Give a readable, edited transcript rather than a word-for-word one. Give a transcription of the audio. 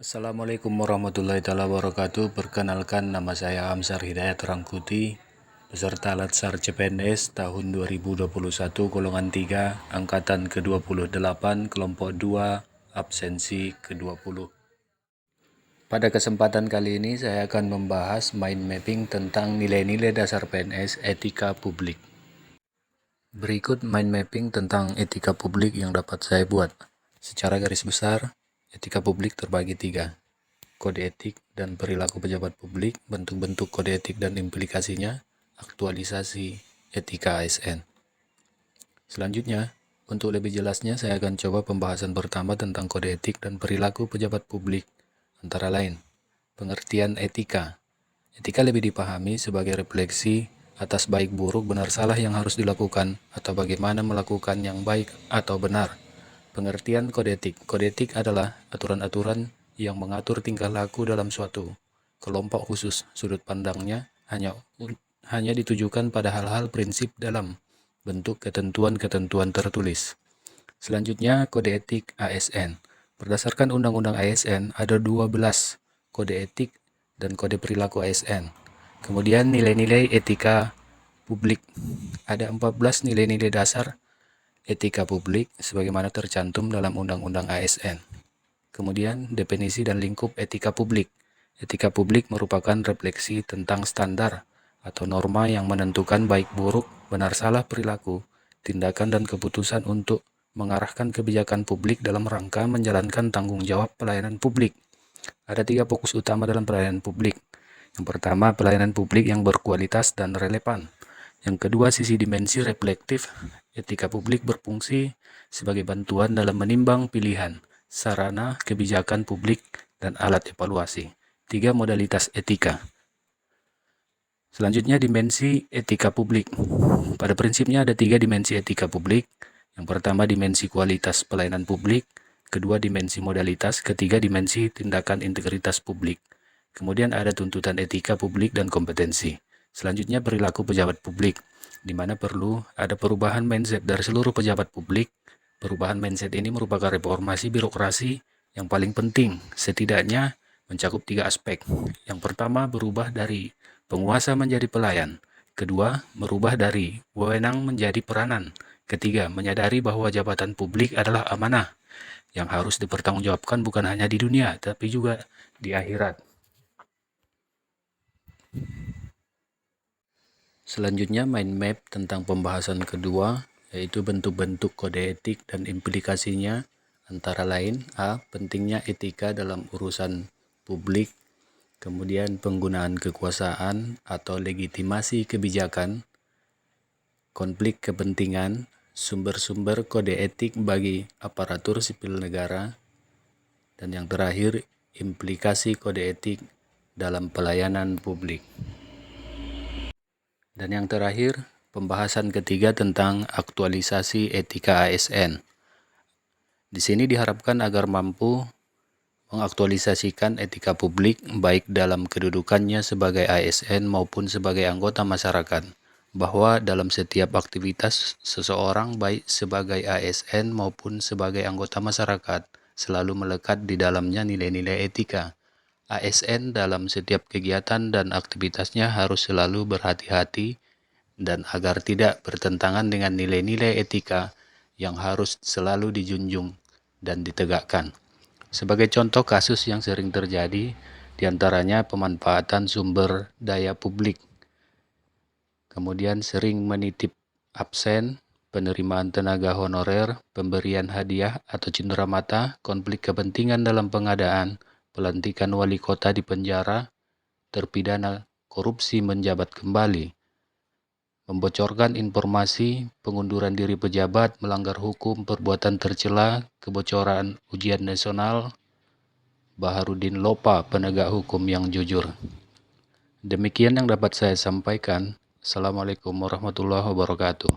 Assalamualaikum warahmatullahi wabarakatuh. Perkenalkan, nama saya Amsar Hidayat Rangkuti, peserta Latsar CPNS tahun 2021 golongan 3, angkatan ke-28, kelompok 2, absensi ke-20. Pada kesempatan kali ini saya akan membahas mind mapping tentang nilai-nilai dasar PNS etika publik. Berikut mind mapping tentang etika publik yang dapat saya buat. Secara garis besar, etika publik terbagi 3. Kode etik dan perilaku pejabat publik, bentuk-bentuk kode etik dan implikasinya, aktualisasi etika ASN. Selanjutnya, untuk lebih jelasnya saya akan coba pembahasan pertama tentang kode etik dan perilaku pejabat publik, antara lain, pengertian etika. Etika lebih dipahami sebagai refleksi atas baik buruk benar salah yang harus dilakukan atau bagaimana melakukan yang baik atau benar. Pengertian kode etik. Kode etik adalah aturan-aturan yang mengatur tingkah laku dalam suatu kelompok khusus. Sudut pandangnya hanya ditujukan pada hal-hal prinsip dalam bentuk ketentuan-ketentuan tertulis. Selanjutnya, kode etik ASN. Berdasarkan Undang-Undang ASN, ada 12 kode etik dan kode perilaku ASN. Kemudian nilai-nilai etika publik. Ada 14 nilai-nilai dasar etika publik sebagaimana tercantum dalam Undang-Undang ASN. Kemudian definisi dan lingkup etika publik. Etika publik merupakan refleksi tentang standar atau norma yang menentukan baik buruk, benar salah perilaku, tindakan dan keputusan untuk mengarahkan kebijakan publik dalam rangka menjalankan tanggung jawab pelayanan publik. Ada 3 fokus utama dalam pelayanan publik. Yang pertama, pelayanan publik yang berkualitas dan relevan. Yang kedua, sisi dimensi reflektif. Etika publik berfungsi sebagai bantuan dalam menimbang pilihan, sarana, kebijakan publik, dan alat evaluasi. 3 modalitas etika. Selanjutnya, dimensi etika publik. Pada prinsipnya ada 3 dimensi etika publik. Yang pertama, dimensi kualitas pelayanan publik. Kedua, dimensi modalitas. Ketiga, dimensi tindakan integritas publik. Kemudian ada tuntutan etika publik dan kompetensi. Selanjutnya, perilaku pejabat publik, di mana perlu ada perubahan mindset dari seluruh pejabat publik. Perubahan mindset ini merupakan reformasi birokrasi yang paling penting, setidaknya mencakup 3 aspek. Yang pertama, berubah dari penguasa menjadi pelayan. Kedua, merubah dari wewenang menjadi peranan. Ketiga, menyadari bahwa jabatan publik adalah amanah yang harus dipertanggungjawabkan bukan hanya di dunia, tapi juga di akhirat. Selanjutnya, mind map tentang pembahasan kedua, yaitu bentuk-bentuk kode etik dan implikasinya, antara lain A. Pentingnya etika dalam urusan publik. Kemudian penggunaan kekuasaan atau legitimasi kebijakan, konflik kepentingan, sumber-sumber kode etik bagi aparatur sipil negara, dan yang terakhir, implikasi kode etik dalam pelayanan publik. Dan yang terakhir, pembahasan ketiga tentang aktualisasi etika ASN. Di sini diharapkan agar mampu mengaktualisasikan etika publik baik dalam kedudukannya sebagai ASN maupun sebagai anggota masyarakat, bahwa dalam setiap aktivitas seseorang baik sebagai ASN maupun sebagai anggota masyarakat selalu melekat di dalamnya nilai-nilai etika. ASN dalam setiap kegiatan dan aktivitasnya harus selalu berhati-hati dan agar tidak bertentangan dengan nilai-nilai etika yang harus selalu dijunjung dan ditegakkan. Sebagai contoh kasus yang sering terjadi, diantaranya pemanfaatan sumber daya publik, kemudian sering menitip absen, penerimaan tenaga honorer, pemberian hadiah atau cenderamata, konflik kepentingan dalam pengadaan, pelantikan wali kota di penjara, terpidana korupsi menjabat kembali, membocorkan informasi, pengunduran diri pejabat, melanggar hukum, perbuatan tercela, kebocoran ujian nasional, Baharudin Lopa, penegak hukum yang jujur. Demikian yang dapat saya sampaikan. Assalamualaikum warahmatullahi wabarakatuh.